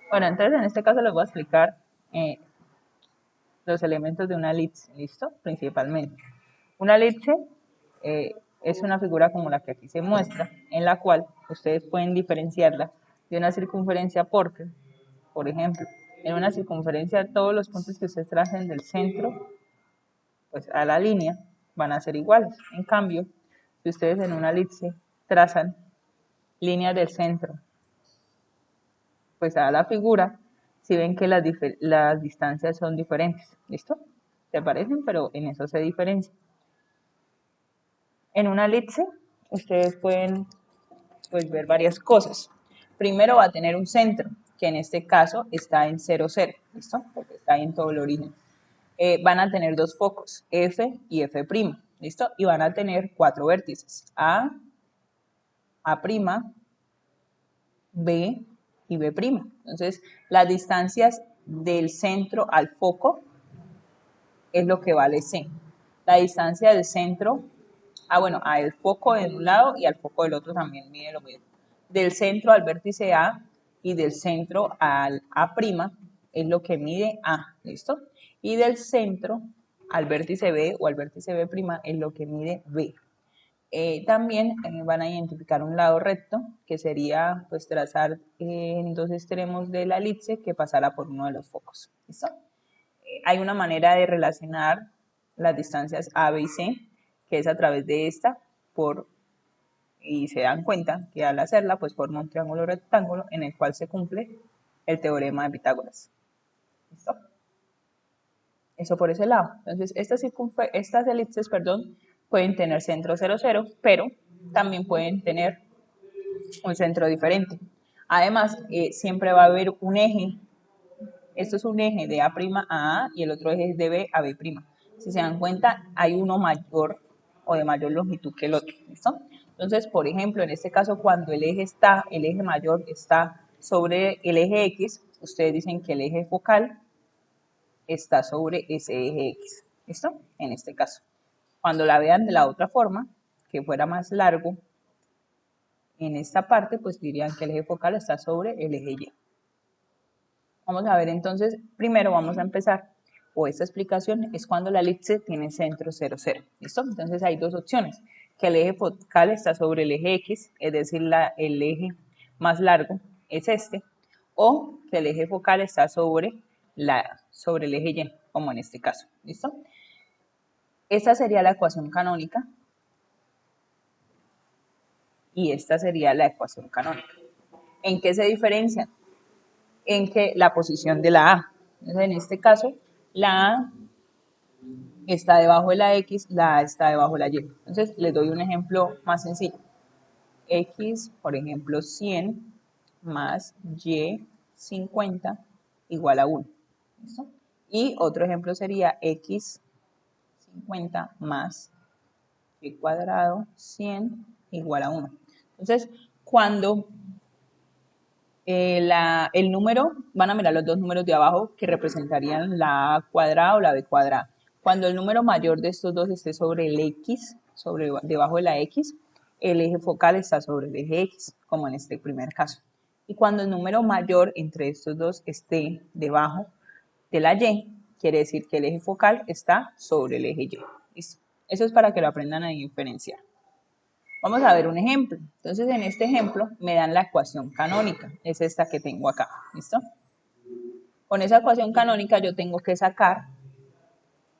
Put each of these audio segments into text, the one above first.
Bueno, entonces en este caso les voy a explicar eh, los elementos de una elipse, ¿listo? Principalmente. Una elipse eh, es una figura como la que aquí se muestra, en la cual ustedes pueden diferenciarla de una circunferencia porque, por ejemplo, en una circunferencia todos los puntos que ustedes tracen del centro pues, a la línea van a ser iguales. En cambio, si ustedes en una elipse trazan líneas del centro pues a la figura, si ven que las distancias son diferentes, ¿listo? Se parecen, pero en eso se diferencian. En una elipse, ustedes pueden pues, ver varias cosas. Primero va a tener un centro, que en este caso está en 0, 0, ¿listo? Porque está ahí en todo el origen. Van a tener dos focos, F y F', ¿listo? Y van a tener cuatro vértices, A', B y B'. Entonces, las distancias del centro al foco es lo que vale C. La distancia del centro, bueno, al foco de un lado y al foco del otro también mide lo mismo. Del centro al vértice A y del centro al A' es lo que mide A, ¿listo? Y del centro al vértice B o al vértice B' es lo que mide B. También van a identificar un lado recto, que sería pues trazar en dos extremos de la elipse que pasará por uno de los focos. ¿Listo? Hay una manera de relacionar las distancias A, B y C, que es a través de esta, y se dan cuenta que al hacerla, pues forma un triángulo rectángulo en el cual se cumple el teorema de Pitágoras. ¿Listo? Eso por ese lado. Entonces, estas elipses, pueden tener centro 0, 0, pero también pueden tener un centro diferente. Además, siempre va a haber un eje. Esto es un eje de A' a A y el otro eje es de B a B'. Si se dan cuenta, hay uno mayor o de mayor longitud que el otro. ¿Listo? Entonces, por ejemplo, en este caso, cuando el eje mayor está sobre el eje X, ustedes dicen que el eje focal está sobre ese eje X. ¿Listo? En este caso. Cuando la vean de la otra forma, que fuera más largo, en esta parte, pues dirían que el eje focal está sobre el eje Y. Vamos a ver entonces, primero vamos a empezar, o esta explicación es cuando la elipse tiene centro 0, 0. ¿Listo? Entonces hay dos opciones, que el eje focal está sobre el eje X, es decir, el eje más largo es este, o que el eje focal está sobre el eje Y, como en este caso. ¿Listo? Esta sería la ecuación canónica y esta sería la ecuación canónica. ¿En qué se diferencian? En que la posición de la A. Entonces, en este caso, la A está debajo de la X, la A está debajo de la Y. Entonces, les doy un ejemplo más sencillo. X, por ejemplo, 100 más Y 50 igual a 1. ¿Listo? Y otro ejemplo sería X 50 más Y cuadrado 100 igual a 1. Entonces, cuando el número, van a mirar los dos números de abajo que representarían la A cuadrada o la B cuadrada. Cuando el número mayor de estos dos esté sobre el X, debajo de la X, el eje focal está sobre el eje X, como en este primer caso. Y cuando el número mayor entre estos dos esté debajo de la Y, quiere decir que el eje focal está sobre el eje Y. ¿Listo? Eso es para que lo aprendan a diferenciar. Vamos a ver un ejemplo. Entonces, en este ejemplo me dan la ecuación canónica. Es esta que tengo acá. ¿Listo? Con esa ecuación canónica yo tengo que sacar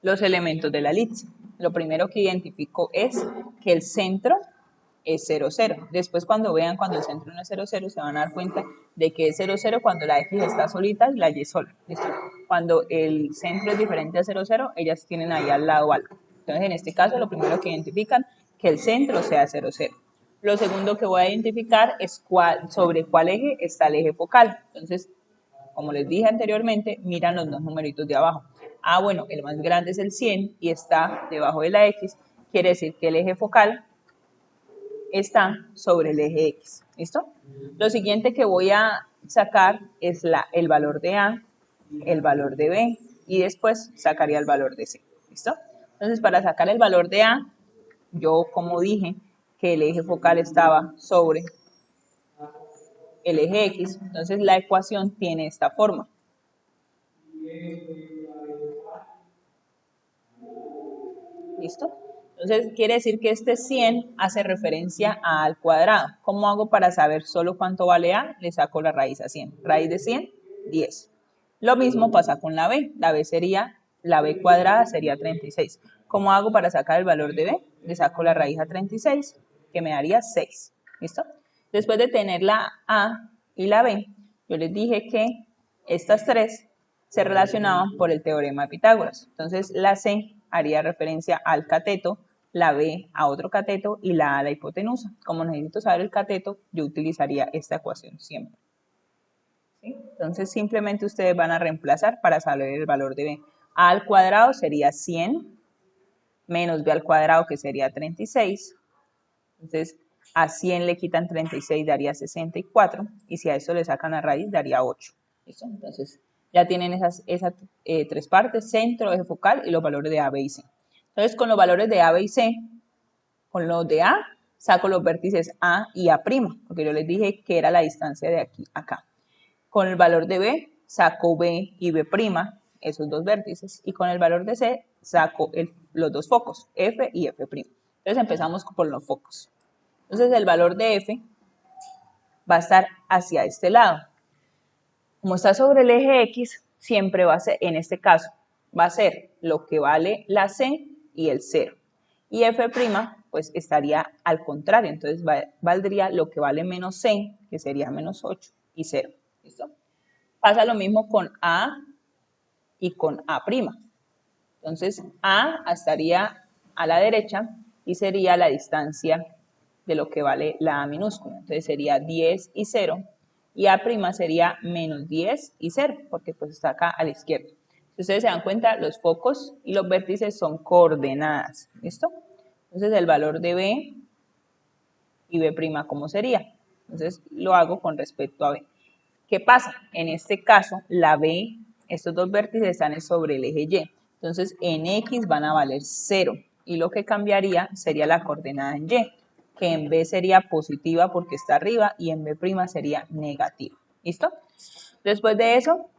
los elementos de la elipse. Lo primero que identifico es que el centro es 0, 0. Después cuando vean cuando el centro no es 0, 0, se van a dar cuenta de que es 0, 0 cuando la X está solita y la Y sola. ¿Listo? Cuando el centro es diferente a 0, 0, ellas tienen ahí al lado algo. Entonces, en este caso, lo primero que identifican que el centro sea 0, 0. Lo segundo que voy a identificar es sobre cuál eje está el eje focal. Entonces, como les dije anteriormente, miran los dos numeritos de abajo. Bueno, el más grande es el 100 y está debajo de la X. Quiere decir que el eje focal está sobre el eje X. ¿Listo? Lo siguiente que voy a sacar es el valor de A, el valor de B y después sacaría el valor de C. ¿Listo? Entonces, para sacar el valor de A, yo como dije que el eje focal estaba sobre el eje X. Entonces la ecuación tiene esta forma. ¿Listo? Entonces quiere decir que este 100 hace referencia a A al cuadrado. ¿Cómo hago para saber solo cuánto vale A? Le saco la raíz a 100. Raíz de 100, 10. Lo mismo pasa con la B. La B cuadrada sería 36. ¿Cómo hago para sacar el valor de B? Le saco la raíz a 36, que me daría 6. ¿Listo? Después de tener la A y la B, yo les dije que estas tres se relacionaban por el teorema de Pitágoras. Entonces la C haría referencia al cateto, la B a otro cateto y la A a la hipotenusa. Como necesito saber el cateto, yo utilizaría esta ecuación siempre. ¿Sí? Entonces simplemente ustedes van a reemplazar para saber el valor de B. A al cuadrado sería 100 menos B al cuadrado, que sería 36. Entonces a 100 le quitan 36, daría 64. Y si a eso le sacan la raíz, daría 8. ¿Listo? Entonces ya tienen esas tres partes: centro, eje focal y los valores de A, B y C. Entonces con los valores de A, B y C, con los de A saco los vértices A y A', porque yo les dije que era la distancia de aquí a acá. Con el valor de B saco B y B', esos dos vértices, y con el valor de C saco los dos focos, F y F'. Entonces empezamos por los focos. Entonces el valor de F va a estar hacia este lado. Como está sobre el eje X, siempre va a ser, en este caso, va a ser lo que vale la C y el 0. Y F', pues estaría al contrario, entonces valdría lo que vale menos C, que sería menos 8, y 0. ¿Listo? Pasa lo mismo con A y con A'. Entonces A estaría a la derecha y sería la distancia de lo que vale la A minúscula. Entonces sería 10 y 0. Y A' sería menos 10 y 0, porque pues está acá a la izquierda. Si ustedes se dan cuenta, los focos y los vértices son coordenadas. ¿Listo? Entonces el valor de B y B', ¿cómo sería? Entonces lo hago con respecto a B. ¿Qué pasa? En este caso, la B, estos dos vértices están sobre el eje Y. Entonces en X van a valer 0. Y lo que cambiaría sería la coordenada en Y, que en B sería positiva porque está arriba y en B' sería negativa. ¿Listo? Después de eso,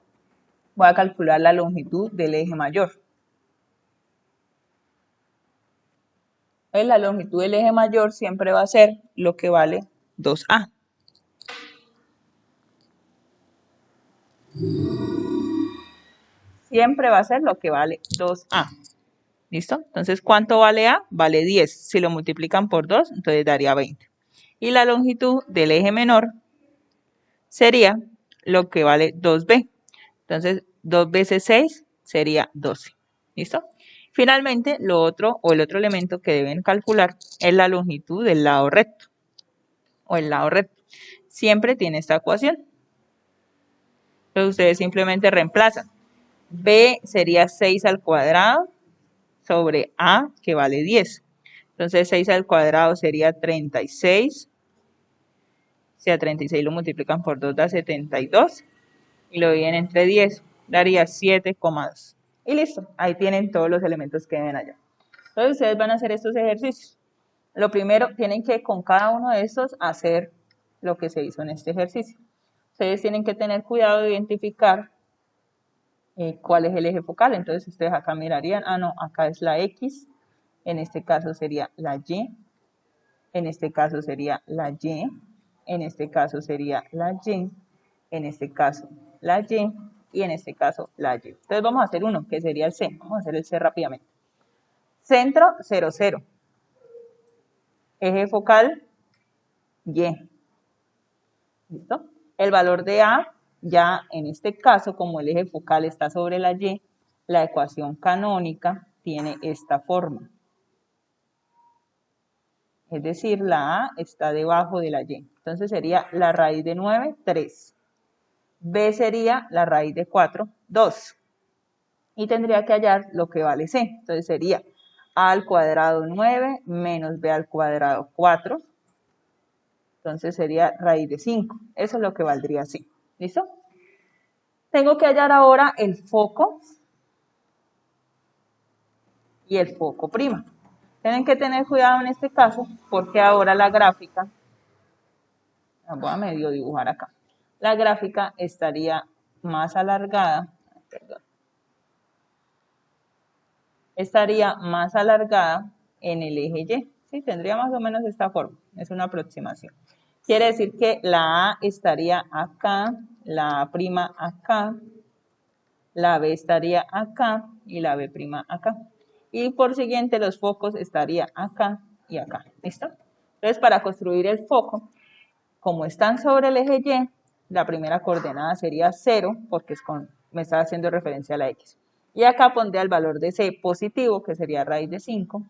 voy a calcular la longitud del eje mayor. Entonces, la longitud del eje mayor siempre va a ser lo que vale 2A. Siempre va a ser lo que vale 2A. ¿Listo? Entonces, ¿cuánto vale A? Vale 10. Si lo multiplican por 2, entonces daría 20. Y la longitud del eje menor sería lo que vale 2B. Entonces, 2 veces 6 sería 12. ¿Listo? Finalmente, el otro elemento que deben calcular es la longitud del lado recto. O el lado recto. Siempre tiene esta ecuación. Entonces, ustedes simplemente reemplazan. B sería 6 al cuadrado sobre A, que vale 10. Entonces 6 al cuadrado sería 36. Si a 36 lo multiplican por 2 da 72. Y lo dividen entre 10, daría 7,2. Y listo, ahí tienen todos los elementos que deben hallar. Entonces ustedes van a hacer estos ejercicios. Lo primero, tienen que con cada uno de estos hacer lo que se hizo en este ejercicio. Ustedes tienen que tener cuidado de identificar cuál es el eje focal. Entonces ustedes acá mirarían, no, acá es la X, en este caso sería la Y, en este caso sería la Y, en este caso sería la Y, en este caso la Y y en este caso la Y. Entonces vamos a hacer uno, que sería el C. Vamos a hacer el C rápidamente. Centro, 0, 0. Eje focal, Y. ¿Listo? El valor de A, ya en este caso, como el eje focal está sobre la Y, la ecuación canónica tiene esta forma. Es decir, la A está debajo de la Y. Entonces sería la raíz de 9, 3. B sería la raíz de 4, 2. Y tendría que hallar lo que vale C. Entonces sería A al cuadrado 9 menos B al cuadrado 4. Entonces sería raíz de 5. Eso es lo que valdría C. ¿Listo? Tengo que hallar ahora el foco y el foco prima. Tienen que tener cuidado en este caso porque ahora la gráfica, voy a medio dibujar acá. la gráfica estaría más alargada, perdón, estaría más alargada en el eje Y. Sí, tendría más o menos esta forma, es una aproximación. Quiere decir que la A estaría acá, la A' acá, la B estaría acá y la B' acá. Y por siguiente los focos estarían acá y acá. ¿Listo? Entonces para construir el foco, como están sobre el eje Y, la primera coordenada sería 0 porque me está haciendo referencia a la X. Y acá pondría el valor de C positivo, que sería raíz de 5.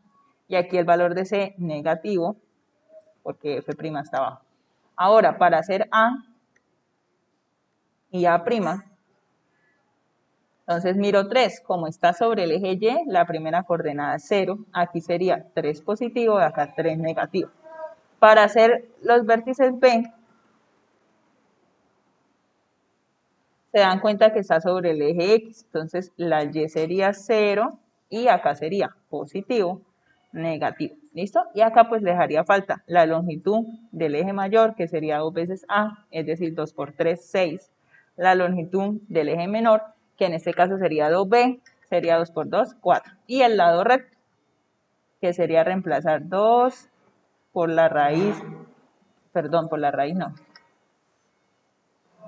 Y aquí el valor de C negativo, porque F' está abajo. Ahora, para hacer A y A', entonces miro 3, como está sobre el eje Y, la primera coordenada es 0, aquí sería 3 positivo y acá 3 negativo. Para hacer los vértices B, se dan cuenta que está sobre el eje X, entonces la Y sería 0 y acá sería positivo, negativo, ¿listo? Y acá pues les haría falta la longitud del eje mayor, que sería 2 veces A, es decir, 2 por 3, 6. La longitud del eje menor, que en este caso sería 2B, sería 2 por 2, 4. Y el lado recto, que sería reemplazar 2 por la raíz, perdón, por la raíz no,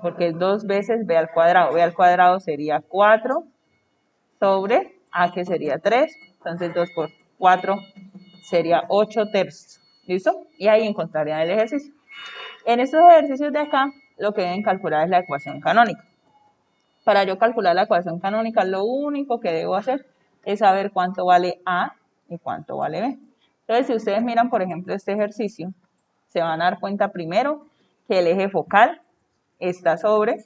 porque es 2 veces B al cuadrado. B al cuadrado sería 4 sobre A, que sería 3. Entonces 2 por 4 sería 8 tercios. ¿Listo? Y ahí encontrarían el ejercicio. En estos ejercicios de acá, lo que deben calcular es la ecuación canónica. Para yo calcular la ecuación canónica, lo único que debo hacer es saber cuánto vale A y cuánto vale B. Entonces, si ustedes miran, por ejemplo, este ejercicio, se van a dar cuenta primero que el eje focal está sobre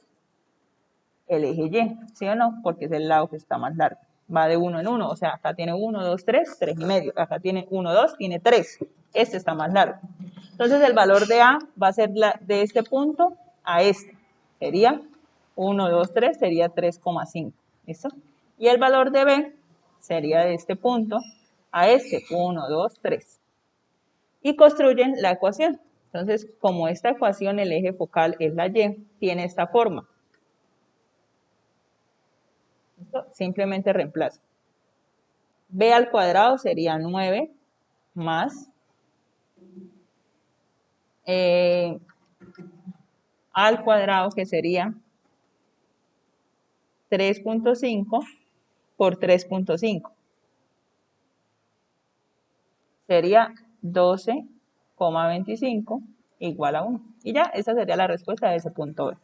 el eje Y, ¿sí o no? Porque es el lado que está más largo. Va de 1 en 1, o sea, acá tiene 1, 2, 3, 3 y medio. Acá tiene 1, 2, tiene 3. Este está más largo. Entonces, el valor de A va a ser de este punto a este. Sería 1, 2, 3, sería 3,5. ¿Listo? Y el valor de B sería de este punto a este, 1, 2, 3. Y construyen la ecuación. Entonces, como esta ecuación, el eje focal es la Y, tiene esta forma. ¿Listo? Simplemente reemplazo. B al cuadrado sería 9 más A al cuadrado, que sería 3.5 por 3.5. Sería 12,25 igual a 1. Y ya, esa sería la respuesta de ese punto B.